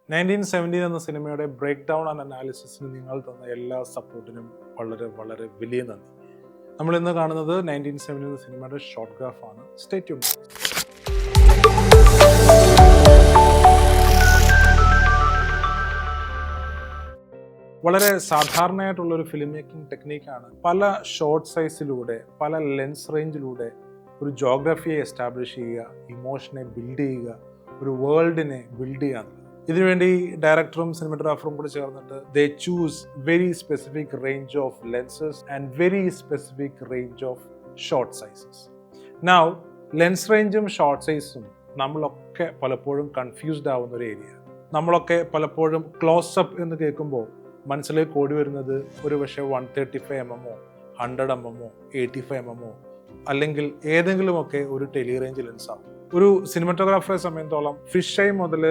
1917 എന്ന സിനിമയുടെ break down and അനാലിസിസിന് നിങ്ങൾ തന്ന എല്ലാ സപ്പോർട്ടിനും വളരെ വളരെ വലിയ നന്ദി. നമ്മൾ ഇന്ന് കാണുന്നത് 1917 എന്ന സിനിമയുടെ ഷോർട്ട് ഗ്രാഫാണ്. Stay tuned. വളരെ സാധാരണയായിട്ടുള്ളൊരു ഫിലിം മേക്കിംഗ് ടെക്നീക്കാണ് പല ഷോർട്ട് സൈസിലൂടെ, പല ലെൻസ് റേഞ്ചിലൂടെ ഒരു ജോഗ്രഫിയെ എസ്റ്റാബ്ലിഷ് ചെയ്യുക, ഇമോഷനെ ബിൽഡ് ചെയ്യുക, ഒരു വേൾഡിനെ ബിൽഡ് ചെയ്യുക. ഇതിനുവേണ്ടി ഡയറക്ടറും സിനിമാറ്റോഗ്രാഫറും കൂടി ചേർന്നിട്ട് they choose very specific range of lenses and very specific range of shot sizes. Now lens റേഞ്ചും ഷോർട്ട് സൈസും നമ്മളൊക്കെ പലപ്പോഴും കൺഫ്യൂസ്ഡ് ആവുന്ന ഒരു ഏരിയ. നമ്മളൊക്കെ പലപ്പോഴും ക്ലോസപ്പ് എന്ന് കേൾക്കുമ്പോൾ മനസ്സിലേക്ക് ഓടി വരുന്നത് ഒരു പക്ഷേ 135 mm, 100 mm, 85 mm അല്ലെങ്കിൽ ഏതെങ്കിലുമൊക്കെ ഒരു ടെലി റേഞ്ച് ലെൻസാണ്. ഒരു സിനിമാറ്റോഗ്രാഫറെ സംബന്ധിച്ചോളം ഫിഷ് ഐ മുതൽ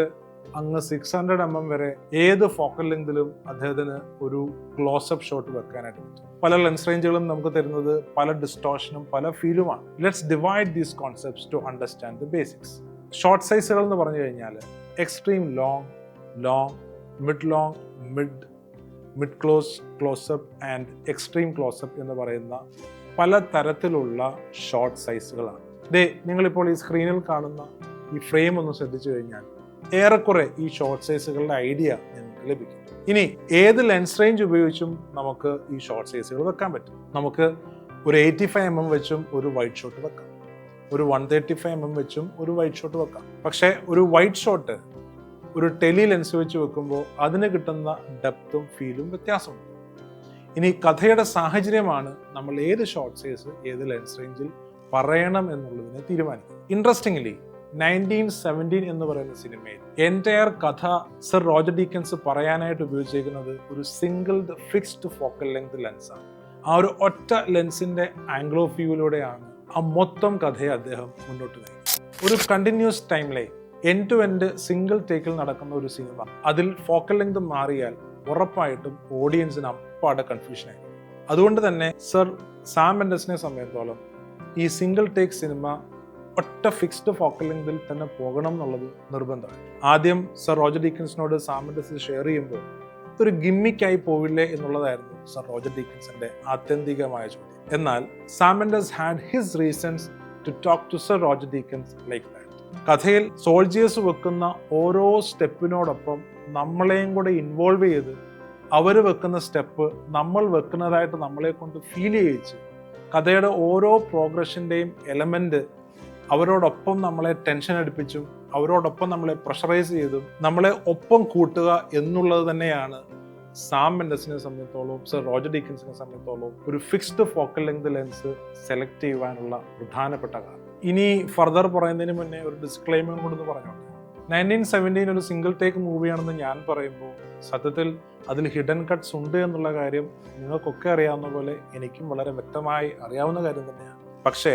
അങ്ങ് 600 mm വരെ ഏത് ഫോക്കൽ ലെങ്തിലും അദ്ദേഹത്തിന് ഒരു ക്ലോസപ്പ് ഷോട്ട് വെക്കാനായിട്ട് പറ്റും. പല ലെൻസ് റേഞ്ചുകളും നമുക്ക് തരുന്നത് പല ഡിസ്റ്റോർഷനും പല ഫീലുമാണ്. Let's divide these concepts to understand the basics. Shot സൈസുകൾ എന്ന് പറഞ്ഞു കഴിഞ്ഞാൽ extreme long, mid long, mid close, closeup and extreme closeup എന്ന് പറയുന്ന പല തരത്തിലുള്ള ഷോർട്ട് സൈസുകളാണ്. നിങ്ങളിപ്പോൾ ഈ സ്ക്രീനിൽ കാണുന്ന ഈ ഫ്രെയിം ഒന്ന് ശ്രദ്ധിച്ചു കഴിഞ്ഞാൽ ഏറെക്കുറെ ഈ ഷോർട്ട് സൈസുകളുടെ ഐഡിയ നിങ്ങൾക്ക് ലഭിക്കും. ഇനി ഏത് ലെൻസ് റേഞ്ച് ഉപയോഗിച്ചും നമുക്ക് ഈ ഷോർട്ട് സൈസുകൾ വെക്കാൻ പറ്റും. നമുക്ക് ഒരു 85 mm വെച്ചും ഒരു വൈഡ് ഷോട്ട് വെക്കാം, ഒരു 135 mm വെച്ചും ഒരു വൈഡ് ഷോട്ട് വെക്കാം. പക്ഷേ ഒരു വൈഡ് ഷോട്ട് ഒരു ടെലി ലെൻസ് വെച്ച് വെക്കുമ്പോൾ അതിന് കിട്ടുന്ന ഡെപ്തും ഫീലും വ്യത്യാസമുണ്ട്. ഇനി കഥയുടെ സാഹചര്യമാണ് നമ്മൾ ഏത് ഷോർട്ട് സൈസ് ഏത് ലെൻസ് റേഞ്ചിൽ പറയണം എന്നുള്ളതിനെ തീരുമാനിക്കും. ഇൻട്രസ്റ്റിംഗ്ലി 1917 എന്ന് പറയുന്ന സിനിമയിൽ എൻറ്റയർ കഥ സർ റോജർ ഡീക്കൻസ് പറയാനായിട്ട് ഉപയോഗിച്ചിരിക്കുന്നത് ഒരു സിംഗിൾ ഫിക്സ്ഡ് ഫോക്കൽ ലെങ്ത് ലെൻസാണ്. ആ ഒരു ഒറ്റ ലെൻസിന്റെ ആംഗിൾ ഓഫ് വ്യൂവിലൂടെയാണ് ആ മൊത്തം കഥയെ അദ്ദേഹം മുന്നോട്ട് നയിക്കുന്നത്. ഒരു continuous time line, end to end single ടേക്കിൽ നടക്കുന്ന ഒരു സിനിമ, അതിൽ ഫോക്കൽ ലെങ്ത് മാറിയാൽ ഉറപ്പായിട്ടും ഓഡിയൻസിന് അപ്പാടെ കൺഫ്യൂഷൻ ആയിരിക്കും. അതുകൊണ്ട് തന്നെ സർ സാം മെൻഡസിനെ സംബന്ധിച്ചോളം ഈ സിംഗിൾ ടേക്ക് സിനിമ ഒറ്റ ഫിക്സ്ഡ് ഫോക്കൽ ലെങ്തിൽ തന്നെ പോകണം എന്നുള്ളത് നിർബന്ധമാണ്. ആദ്യം സർ റോജർ ഡീക്കൻസിനോട് സാം മെൻഡസ് ഷെയർ ചെയ്യുമ്പോൾ ഇതൊരു ഗിമ്മിക്കായി പോവില്ലേ എന്നുള്ളതായിരുന്നു സർ റോജർ ഡീക്കൻസിന്റെ ആത്യന്തികമായ ചോദ്യം. എന്നാൽ Sam Mendes had his reasons to talk to Sir Roger Deakins like that. കഥയിൽ സോൾജിയേഴ്സ് വെക്കുന്ന ഓരോ സ്റ്റെപ്പിനോടൊപ്പം നമ്മളെയും കൂടെ ഇൻവോൾവ് ചെയ്ത് അവർ വെക്കുന്ന സ്റ്റെപ്പ് നമ്മൾ വെക്കുന്നതായിട്ട് നമ്മളെ കൊണ്ട് ഫീൽ ചെയ്യിച്ച് കഥയുടെ ഓരോ പ്രോഗ്രഷൻ്റെയും എലമെന്റ് അവരോടൊപ്പം നമ്മളെ ടെൻഷൻ അടുപ്പിച്ചും അവരോടൊപ്പം നമ്മളെ പ്രഷറൈസ് ചെയ്തും നമ്മളെ ഒപ്പം കൂട്ടുക എന്നുള്ളത് തന്നെയാണ് സാം മെൻഡസിനെ സംബന്ധിച്ചോളം സർ റോജർ ഡീക്കൻസിനെ സംബന്ധിച്ചോളം ഒരു fixed focal length lens select ചെയ്യുവാനുള്ള പ്രധാനപ്പെട്ട കാരണം. ഇനി ഫർദർ പറയുന്നതിന് മുന്നേ ഒരു ഡിസ്ക്ലെയിമർ കൊണ്ടെന്ന് പറഞ്ഞോട്ടെ. 1917 ഒരു സിംഗിൾ ടേക്ക് മൂവിയാണെന്ന് ഞാൻ പറയുമ്പോൾ സത്യത്തിൽ അതിൽ ഹിഡൻ കട്ട്സ് ഉണ്ട് എന്നുള്ള കാര്യം നിങ്ങൾക്കൊക്കെ അറിയാവുന്ന പോലെ എനിക്കും വളരെ വ്യക്തമായി അറിയാവുന്ന കാര്യം തന്നെയാണ്. പക്ഷേ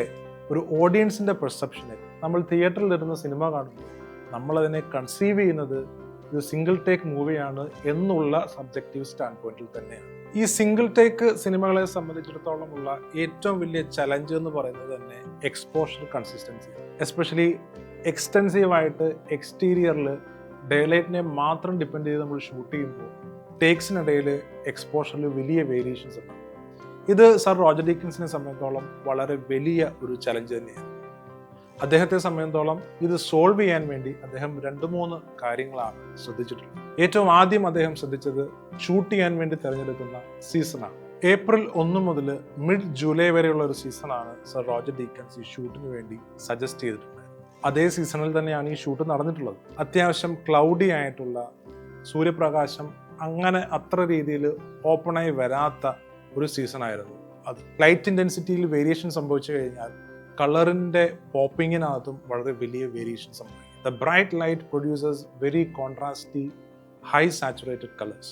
ഒരു ഓഡിയൻസിന്റെ പെർസെപ്ഷനിൽ നമ്മൾ തിയേറ്ററിൽ ഇരുന്ന സിനിമ കാണുമ്പോൾ നമ്മളതിനെ കൺസീവ് ചെയ്യുന്നത് ഒരു സിംഗിൾ ടേക്ക് മൂവിയാണ് എന്നുള്ള സബ്ജക്റ്റീവ് സ്റ്റാൻഡ് പോയിന്റിൽ തന്നെയാണ്. ഈ സിംഗിൾ ടേക്ക് സിനിമകളെ സംബന്ധിച്ചിടത്തോളം ഉള്ള ഏറ്റവും വലിയ ചലഞ്ച് എന്ന് പറയുന്നത് തന്നെ എക്സ്പോഷർ കൺസിസ്റ്റൻസി. എസ്പെഷ്യലി എക്സ്റ്റെൻസീവായിട്ട് എക്സ്റ്റീരിയറിൽ ഡേലൈറ്റിനെ മാത്രം ഡിപ്പെൻഡ് ചെയ്ത് നമ്മൾ ഷൂട്ട് ചെയ്യുമ്പോൾ ടേക്സിനിടയിൽ എക്സ്പോഷറിൽ വലിയ വേരിയേഷൻസ് ഉണ്ട്. ഇത് സർ റോജർ ഡീക്കൻസിനെ സംബന്ധിച്ചോളം വളരെ വലിയ ഒരു ചലഞ്ച് തന്നെയാണ്. അദ്ദേഹത്തെ സംബന്ധിച്ചോളം ഇത് സോൾവ് ചെയ്യാൻ വേണ്ടി അദ്ദേഹം 2-3 കാര്യങ്ങളാണ് ശ്രദ്ധിച്ചിട്ടുള്ളത്. ഏറ്റവും ആദ്യം അദ്ദേഹം ശ്രദ്ധിച്ചത് ഷൂട്ട് ചെയ്യാൻ വേണ്ടി തിരഞ്ഞെടുക്കുന്ന സീസണാണ്. ഏപ്രിൽ 1 മുതൽ മിഡ് ജൂലൈ വരെയുള്ള ഒരു സീസണാണ് സർ റോജർ ഡീക്കൻസ് ഈ ഷൂട്ടിന് വേണ്ടി സജസ്റ്റ് ചെയ്തിട്ടുള്ളത്. അതേ സീസണിൽ തന്നെയാണ് ഈ ഷൂട്ട് നടന്നിട്ടുള്ളത്. അത്യാവശ്യം ക്ലൗഡി ആയിട്ടുള്ള, സൂര്യപ്രകാശം അങ്ങനെ അത്ര രീതിയിൽ ഓപ്പണായി വരാത്ത ഒരു സീസൺ ആയിരുന്നു അത്. ലൈറ്റ് ഇൻറ്റൻസിറ്റിയിൽ വേരിയേഷൻ സംഭവിച്ചു കഴിഞ്ഞാൽ കളറിന്റെ പോപ്പിങ്ങിനകത്തും വളരെ വലിയ വേരിയേഷൻ സംഭവിക്കും. The bright light produces very contrasty high saturated colours,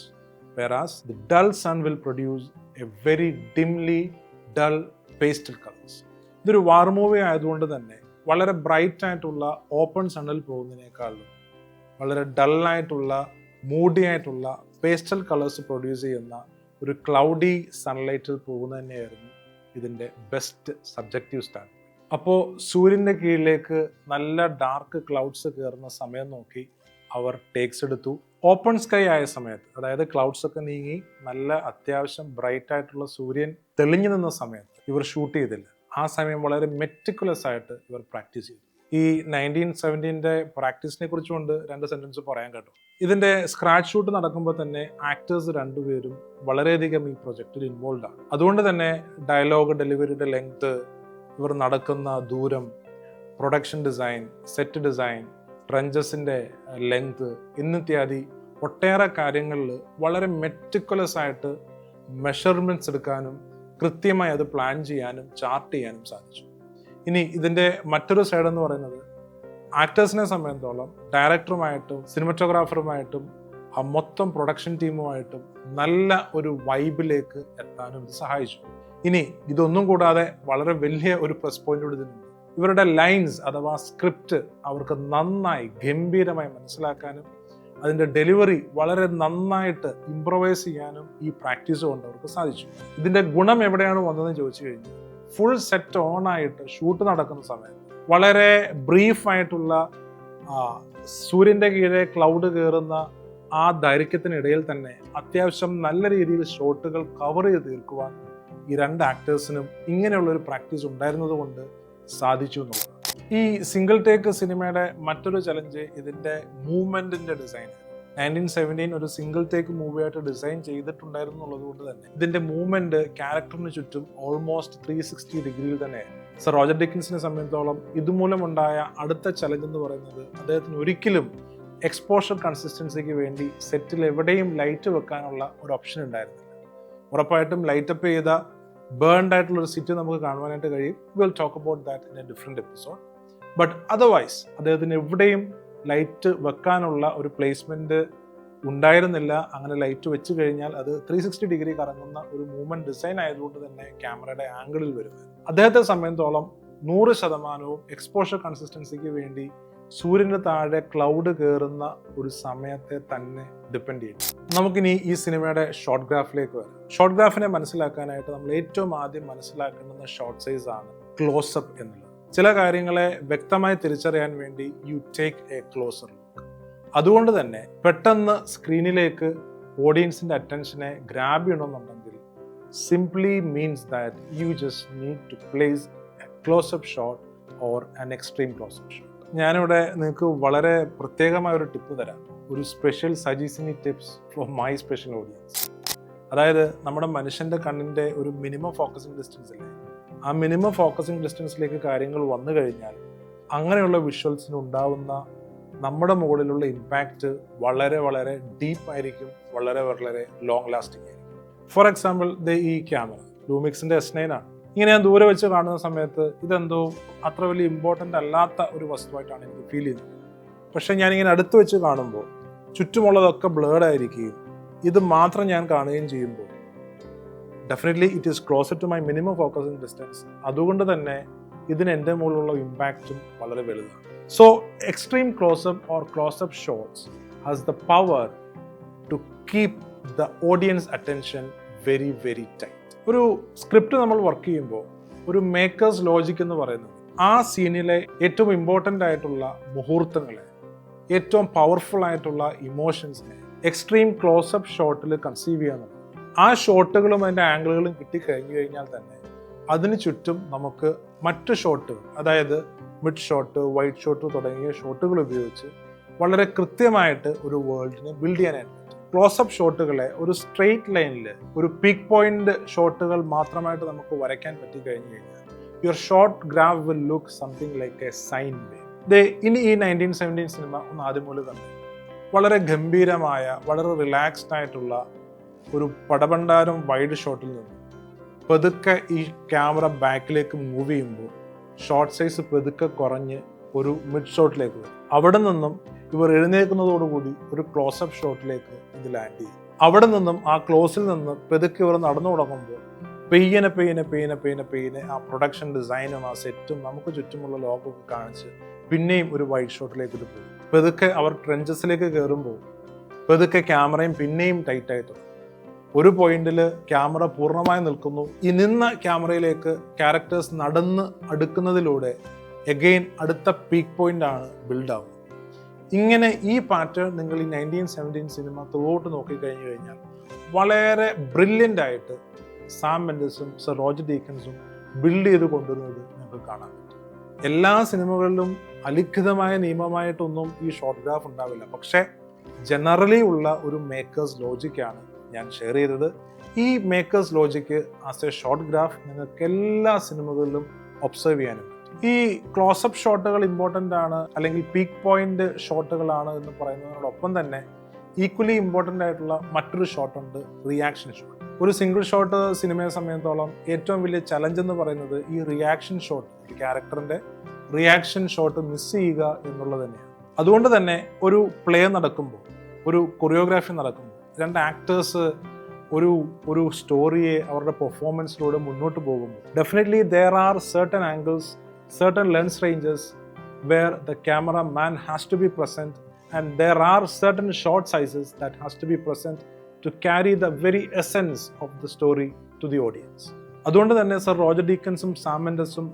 whereas the dull sun will produce a very dimly dull pastel colors. ഇതൊരു വാർ മൂവി ആയതുകൊണ്ട് തന്നെ വളരെ ബ്രൈറ്റ് ആയിട്ടുള്ള ഓപ്പൺ സണ്ണിൽ പോകുന്നതിനേക്കാളും വളരെ ഡള്ളായിട്ടുള്ള മൂഡി ആയിട്ടുള്ള പേസ്റ്റൽ കളേഴ്സ് പ്രൊഡ്യൂസ് ചെയ്യുന്ന ഒരു ക്ലൗഡി സൺലൈറ്റിൽ പോകുന്നത് തന്നെയായിരുന്നു ഇതിൻ്റെ ബെസ്റ്റ് സബ്ജക്റ്റീവ് സ്റ്റാൻഡ്. അപ്പോൾ സൂര്യൻ്റെ കീഴിലേക്ക് നല്ല ഡാർക്ക് ക്ലൗഡ്സ് കയറുന്ന സമയം നോക്കി അവർ ടേക്സ് എടുത്തു. ഓപ്പൺ സ്കൈ ആയ സമയത്ത്, അതായത് ക്ലൗഡ്സ് ഒക്കെ നീങ്ങി നല്ല അത്യാവശ്യം ബ്രൈറ്റ് ആയിട്ടുള്ള സൂര്യൻ തെളിഞ്ഞു നിന്ന സമയത്ത് ഇവർ ഷൂട്ട് ചെയ്തില്ല. ആ സമയം വളരെ മെറ്റിക്കുലസ് ആയിട്ട് ഇവർ പ്രാക്ടീസ് ചെയ്തു. ഈ 1917 പ്രാക്ടീസിനെ കുറിച്ചുകൊണ്ട് 2 സെന്റൻസ് പറയാൻ കേട്ടോ. ഇതിന്റെ സ്ക്രാച്ച് ഷൂട്ട് നടക്കുമ്പോൾ തന്നെ ആക്ടേഴ്സ് രണ്ടുപേരും വളരെയധികം ഈ പ്രൊജക്റ്റിൽ ഇൻവോൾവ് ആണ്. അതുകൊണ്ട് തന്നെ ഡയലോഗ് ഡെലിവറിയുടെ ലെങ്ത്, ഇവർ നടക്കുന്ന ദൂരം, പ്രൊഡക്ഷൻ ഡിസൈൻ, സെറ്റ് ഡിസൈൻ, ട്രെഞ്ചസിന്റെ ലെങ്ത് എന്നിത്യാദി ഒട്ടേറെ കാര്യങ്ങളിൽ വളരെ മെറ്റിക്കുലസ് ആയിട്ട് മെഷർമെന്റ്സ് എടുക്കാനും കൃത്യമായി അത് പ്ലാൻ ചെയ്യാനും ചാർട്ട് ചെയ്യാനും സാധിച്ചു. ഇനി ഇതിന്റെ മറ്റൊരു സൈഡ് എന്ന് പറയുന്നത്, ആക്ടേഴ്സിനെ സംബന്ധിച്ചോളം ഡയറക്ടറുമായിട്ടും സിനിമറ്റോഗ്രാഫറുമായിട്ടും ആ മൊത്തം പ്രൊഡക്ഷൻ ടീമുമായിട്ടും നല്ല ഒരു വൈബിലേക്ക് എത്താനും ഇത് സഹായിച്ചു. ഇനി ഇതൊന്നും കൂടാതെ വളരെ വലിയ ഒരു പ്ലസ് പോയിന്റ് കൂടി ഇതിനുണ്ട്. ഇവരുടെ ലൈൻസ് അഥവാ സ്ക്രിപ്റ്റ് അവർക്ക് നന്നായി ഗംഭീരമായി മനസ്സിലാക്കാനും അതിൻ്റെ ഡെലിവറി വളരെ നന്നായിട്ട് ഇംപ്രവൈസ് ചെയ്യാനും ഈ പ്രാക്ടീസ് കൊണ്ട് അവർക്ക് സാധിച്ചു. ഇതിൻ്റെ ഗുണം എവിടെയാണ് വന്നതെന്ന് ചോദിച്ചു കഴിഞ്ഞാൽ, ഫുൾ സെറ്റ് ഓൺ ആയിട്ട് ഷൂട്ട് നടക്കുന്ന സമയത്ത് വളരെ ബ്രീഫായിട്ടുള്ള സൂര്യൻ്റെ കീഴെ ക്ലൗഡ് കയറുന്ന ആ ദൈർഘ്യത്തിനിടയിൽ തന്നെ അത്യാവശ്യം നല്ല രീതിയിൽ ഷോട്ടുകൾ കവർ ചെയ്ത് തീർക്കുവാൻ ഈ 2 ആക്ടേഴ്സിനും ഇങ്ങനെയുള്ളൊരു പ്രാക്ടീസ് ഉണ്ടായിരുന്നത് കൊണ്ട് സാധിച്ചു എന്നുള്ളത്. ഈ സിംഗിൾ ടേക്ക് സിനിമയുടെ മറ്റൊരു ചലഞ്ച് ഇതിൻ്റെ മൂവ്മെൻറ്റിൻ്റെ ഡിസൈൻ. 1917 ഒരു സിംഗിൾ ടേക്ക് മൂവിയായിട്ട് ഡിസൈൻ ചെയ്തിട്ടുണ്ടായിരുന്നു എന്നുള്ളത് കൊണ്ട് തന്നെ ഇതിൻ്റെ മൂവ്മെൻറ്റ് ക്യാരക്ടറിന് ചുറ്റും ഓൾമോസ്റ്റ് 360 ഡിഗ്രിയിൽ തന്നെയായിരുന്നു. സർ റോജർ ഡിക്കിൻസിനെ സംബന്ധിച്ചോളം ഇതുമൂലമുണ്ടായ അടുത്ത ചലഞ്ച് എന്ന് പറയുന്നത്, അദ്ദേഹത്തിന് ഒരിക്കലും എക്സ്പോഷർ കൺസിസ്റ്റൻസിക്ക് വേണ്ടി സെറ്റിൽ എവിടെയും ലൈറ്റ് വെക്കാനുള്ള ഒരു ഓപ്ഷൻ ഉണ്ടായിരുന്നില്ല. ഉറപ്പായിട്ടും ലൈറ്റപ്പ് ചെയ്ത ബേൺഡ് ആയിട്ടുള്ള ഒരു സിറ്റി നമുക്ക് കാണുവാനായിട്ട് കഴിയും. Will talk about that in A different episode. But otherwise അദ്ദേഹത്തിന് എവിടെയും ലൈറ്റ് വെക്കാനുള്ള ഒരു പ്ലേസ്മെൻറ്റ് ഉണ്ടായിരുന്നില്ല. അങ്ങനെ ലൈറ്റ് വെച്ച് കഴിഞ്ഞാൽ അത് 360 ഡിഗ്രി കറങ്ങുന്ന ഒരു മൂവ്മെൻറ്റ് ഡിസൈൻ ആയതുകൊണ്ട് തന്നെ ക്യാമറയുടെ ആംഗിളിൽ വരുമായിരുന്നു. അദ്ദേഹത്തെ സംബന്ധിച്ചോളം 100% എക്സ്പോഷർ കൺസിസ്റ്റൻസിക്ക് വേണ്ടി സൂര്യന് താഴെ ക്ലൗഡ് കയറുന്ന ഒരു സമയത്തെ തന്നെ ഡിപ്പെൻഡ് ചെയ്യും. നമുക്കിനി ഈ സിനിമയുടെ ഷോർട്ട് ഗ്രാഫിലേക്ക് വരാം. ഷോർട്ട് ഗ്രാഫിനെ മനസ്സിലാക്കാനായിട്ട് നമ്മൾ ഏറ്റവും ആദ്യം മനസ്സിലാക്കേണ്ടുന്ന ഷോർട്ട് സൈസ് ആണ് ക്ലോസപ്പ് എന്നുള്ളത്. ചില കാര്യങ്ങളെ വ്യക്തമായി തിരിച്ചറിയാൻ വേണ്ടി you take a closer look. അതുകൊണ്ട് തന്നെ പെട്ടെന്ന് സ്ക്രീനിലേക്ക് ഓഡിയൻസിന്റെ അറ്റൻഷനെ ഗ്രാബ് ചെയ്യണമെന്നുണ്ടെങ്കിൽ simply means that you just need to place a closeup shot or an extreme closeup shot. ഞാനിവിടെ നിങ്ങൾക്ക് വളരെ പ്രത്യേകമായ ഒരു ടിപ്പ് തരാം, ഒരു സ്പെഷ്യൽ സജീസിനി tips for my special audience. അതായത് നമ്മുടെ മനുഷ്യൻ്റെ കണ്ണിൻ്റെ ഒരു മിനിമം ഫോക്കസിങ് ഡിസ്റ്റൻസ് ഇല്ലേ, ആ മിനിമം ഫോക്കസിങ് ഡിസ്റ്റൻസിലേക്ക് കാര്യങ്ങൾ വന്നു കഴിഞ്ഞാൽ അങ്ങനെയുള്ള വിഷ്വൽസിന് ഉണ്ടാവുന്ന നമ്മുടെ മുകളിലുള്ള ഇമ്പാക്റ്റ് വളരെ വളരെ ഡീപ്പായിരിക്കും, വളരെ വളരെ ലോങ് ലാസ്റ്റിംഗ് ആയിരിക്കും. ഫോർ എക്സാമ്പിൾ ഈ ക്യാമറ ലൂമിക്സിൻ്റെ S9 ആണ്. ഇങ്ങനെ ഞാൻ ദൂരെ വെച്ച് കാണുന്ന സമയത്ത് ഇതെന്തോ അത്ര വലിയ ഇമ്പോർട്ടൻ്റ് അല്ലാത്ത ഒരു വസ്തുവായിട്ടാണ് എനിക്ക് ഫീൽ ചെയ്യുന്നത്. പക്ഷേ ഞാനിങ്ങനെ അടുത്ത് വെച്ച് കാണുമ്പോൾ ചുറ്റുമുള്ളതൊക്കെ ബ്ലേർഡ് ആയിരിക്കുകയും ഇത് മാത്രം ഞാൻ കാണുകയും ചെയ്യുമ്പോൾ definitely it is closer to my minimum focusing distance. അതുകൊണ്ട് തന്നെ ഇതിന് എൻ്റെ മുകളിലുള്ള ഇമ്പാക്റ്റും വളരെ വലുതാണ്. So extreme closeup or closeup shots has the power to keep the audience attention very very tight. ഒരു സ്ക്രിപ്റ്റ് നമ്മൾ വർക്ക് ചെയ്യുമ്പോൾ ഒരു മേക്കേഴ്സ് ലോജിക് എന്ന് പറയുന്നത് ആ സീനിലെ ഏറ്റവും ഇമ്പോർട്ടൻ്റ് ആയിട്ടുള്ള മുഹൂർത്തങ്ങളെ, ഏറ്റവും പവർഫുൾ ആയിട്ടുള്ള ഇമോഷൻസിനെ എക്സ്ട്രീം ക്ലോസപ്പ് ഷോട്ടിൽ കൺസീവ് ചെയ്യാന്നുള്ളത്. ആ ഷോട്ടുകളും അതിൻ്റെ ആംഗിളുകളും കിട്ടിക്കഴിഞ്ഞു കഴിഞ്ഞാൽ തന്നെ അതിന് ചുറ്റും നമുക്ക് മറ്റ് ഷോട്ടുകൾ, അതായത് മിഡ് ഷോട്ട്, വൈഡ് ഷോട്ട് തുടങ്ങിയ ഷോട്ടുകൾ ഉപയോഗിച്ച് വളരെ കൃത്യമായിട്ട് ഒരു വേൾഡിനെ ബിൽഡ് ചെയ്യാനായിട്ട് പറ്റും. ക്ലോസപ്പ് ഷോട്ടുകളെ ഒരു സ്ട്രെയിറ്റ് ലൈനിൽ ഒരു പീക്ക് പോയിന്റ് ഷോട്ടുകൾ മാത്രമായിട്ട് നമുക്ക് വരയ്ക്കാൻ പറ്റി കഴിഞ്ഞു കഴിഞ്ഞാൽ your shot graph will look something like a sine wave. ഇനി ഈ 1917 സിനിമ ഒന്ന് ആദ്യം മുതൽ കണ്ടു വളരെ ഗംഭീരമായ, വളരെ റിലാക്സ്ഡ് ആയിട്ടുള്ള ഒരു പടഭണ്ഡാരം വൈഡ് ഷോട്ടിൽ നിന്ന് പതുക്കെ ഈ ക്യാമറ ബാക്കിലേക്ക് മൂവ് ചെയ്യുമ്പോൾ ഷോർട്ട് സൈസ് പതുക്കെ കുറഞ്ഞ് ഒരു മിഡ് ഷോട്ടിലേക്ക് വരും. അവിടെ നിന്നും ഇവർ എഴുന്നേൽക്കുന്നതോടുകൂടി ഒരു ക്ലോസപ്പ് ഷോട്ടിലേക്ക് ഇത് ലാൻഡ് ചെയ്യും. അവിടെ നിന്നും ആ ക്ലോസിൽ നിന്ന് പതുക്കെ ഇവർ നടന്നു തുടങ്ങുമ്പോൾ പെയ്യനെ ആ പ്രൊഡക്ഷൻ ഡിസൈനും ആ സെറ്റും നമുക്ക് ചുറ്റുമുള്ള ലോകമൊക്കെ കാണിച്ച് പിന്നെയും ഒരു വൈഡ് ഷോട്ടിലേക്ക് ഇത് പോകും. പതുക്കെ അവർ ട്രെഞ്ചസിലേക്ക് കയറുമ്പോൾ പതുക്കെ ക്യാമറയും പിന്നെയും ടൈറ്റായി തുടങ്ങും. ഒരു പോയിന്റിൽ ക്യാമറ പൂർണ്ണമായി നിൽക്കുന്നു. ഈ നിന്ന ക്യാമറയിലേക്ക് ക്യാരക്ടേഴ്സ് നടന്ന് അടുക്കുന്നതിലൂടെ എഗെയിൻ അടുത്ത പീക്ക് പോയിന്റ് ആണ് ബിൽഡ് ആവുന്നത്. ഇങ്ങനെ ഈ പാറ്റേൺ നിങ്ങൾ ഈ 1917 സിനിമ ത്രൂഔട്ട് നോക്കിക്കഴിഞ്ഞു കഴിഞ്ഞാൽ വളരെ ബ്രില്യൻ്റ് ആയിട്ട് സാം മെൻഡസും സർ റോജർ ഡീക്കൻസും ബിൽഡ് ചെയ്ത് കൊണ്ടുവരുന്നത് നിങ്ങൾക്ക് കാണാൻ പറ്റും. എല്ലാ സിനിമകളിലും അലിഖിതമായ നിയമമായിട്ടൊന്നും ഈ ഷോർട്ട് ഗ്രാഫ് ഉണ്ടാവില്ല. പക്ഷേ ജനറലി ഉള്ള ഒരു മേക്കേഴ്സ് ലോജിക്കാണ് ഞാൻ ഷെയർ ചെയ്തത്. ഈ makers logic as A short graph നിങ്ങൾക്ക് എല്ലാ സിനിമകളിലും ഒബ്സർവ് ചെയ്യാനും പറ്റും. ഈ ക്ലോസപ്പ് ഷോട്ടുകൾ ഇമ്പോർട്ടൻ്റ് ആണ്, അല്ലെങ്കിൽ പീക്ക് പോയിന്റ് ഷോട്ടുകളാണ് എന്ന് പറയുന്നതിനോടൊപ്പം തന്നെ ഈക്വലി ഇമ്പോർട്ടൻ്റ് ആയിട്ടുള്ള മറ്റൊരു ഷോട്ടുണ്ട്, റിയാക്ഷൻ ഷോട്ട്. ഒരു സിംഗിൾ ഷോട്ട് സിനിമയെ സംബന്ധിച്ചിടത്തോളം ഏറ്റവും വലിയ ചലഞ്ച് എന്ന് പറയുന്നത് ഈ റിയാക്ഷൻ ഷോട്ട്, ഒരു ക്യാരക്ടറിന്റെ റിയാക്ഷൻ ഷോട്ട് മിസ് ചെയ്യുക എന്നുള്ളത് തന്നെയാണ്. അതുകൊണ്ട് തന്നെ ഒരു പ്ലേ നടക്കുമ്പോൾ, ഒരു കൊറിയോഗ്രാഫി നടക്കുമ്പോൾ, രണ്ട് ആക്ടേഴ്സ് ഒരു സ്റ്റോറിയെ അവരുടെ പെർഫോമൻസിലൂടെ മുന്നോട്ട് പോകുമ്പോൾ definitely there are certain angles, certain lens ranges where the cameraman has to be present, and there are certain shot sizes that has to be present to carry the very essence of the story to the audience. അതുകൊണ്ട് തന്നെ sir Roger ഡീക്കൻസും Sam മെൻഡസും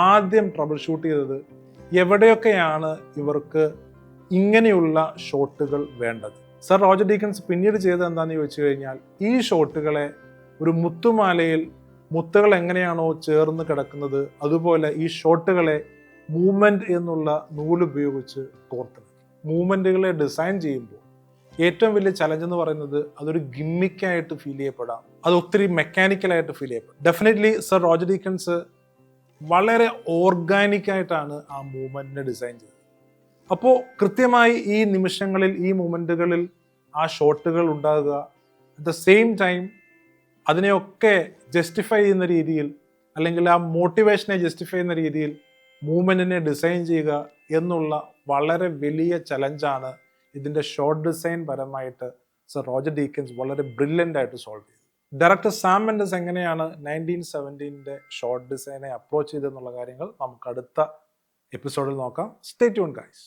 ആദ്യം trouble shoot ചെയ്തത് എവിടെയൊക്കെയാണ് ഇവർക്ക് ഇങ്ങനെയുള്ള ഷോട്ടുകൾ വേണ്ടത്. Sir Roger deacons പിന്നീട് ചെയ്തത് എന്താണെന്ന് ചോദിച്ചു കഴിഞ്ഞാൽ ഈ ഷോട്ടുകളെ ഒരു മുത്തുമാലയിൽ മുത്തുകൾ എങ്ങനെയാണോ ചേർന്ന് കിടക്കുന്നത് അതുപോലെ ഈ ഷോട്ടുകളെ മൂവ്മെന്റ് എന്നുള്ള നൂലുപയോഗിച്ച് കോർത്തിണക്കി. മൂവ്മെന്റുകളെ ഡിസൈൻ ചെയ്യുമ്പോൾ ഏറ്റവും വലിയ ചലഞ്ച് എന്ന് പറയുന്നത് അതൊരു ഗിമ്മിക്കായിട്ട് ഫീൽ ചെയ്യപ്പെടാം, അത് ഒത്തിരി മെക്കാനിക്കലായിട്ട് ഫീൽ ചെയ്യപ്പെടാം. ഡെഫിനറ്റ്ലി സർ റോജർ ഡീക്കൻസ് വളരെ ഓർഗാനിക്കായിട്ടാണ് ആ മൂവ്മെന്റിനെ ഡിസൈൻ ചെയ്തത്. അപ്പോൾ കൃത്യമായി ഈ നിമിഷങ്ങളിൽ, ഈ മൂവ്മെന്റുകളിൽ ആ ഷോട്ടുകൾ ഉണ്ടാകുക, അറ്റ് ദ സെയിം ടൈം അതിനെയൊക്കെ ജസ്റ്റിഫൈ ചെയ്യുന്ന രീതിയിൽ, അല്ലെങ്കിൽ ആ മോട്ടിവേഷനെ ജസ്റ്റിഫൈ ചെയ്യുന്ന രീതിയിൽ മൂവ്മെന്റിനെ ഡിസൈൻ ചെയ്യുക എന്നുള്ള വളരെ വലിയ ചലഞ്ചാണ് ഇതിൻ്റെ ഷോർട്ട് ഡിസൈൻ പരമായിട്ട് സർ റോജർ ഡീക്കൻസ് വളരെ ബ്രില്യൻ്റ് ആയിട്ട് സോൾവ് ചെയ്തു. ഡയറക്ടർ സാം മെൻഡസ് എങ്ങനെയാണ് 1917 ഷോർട്ട് ഡിസൈനെ അപ്രോച്ച് ചെയ്തെന്നുള്ള കാര്യങ്ങൾ നമുക്ക് അടുത്ത എപ്പിസോഡിൽ നോക്കാം. Stay tune guys.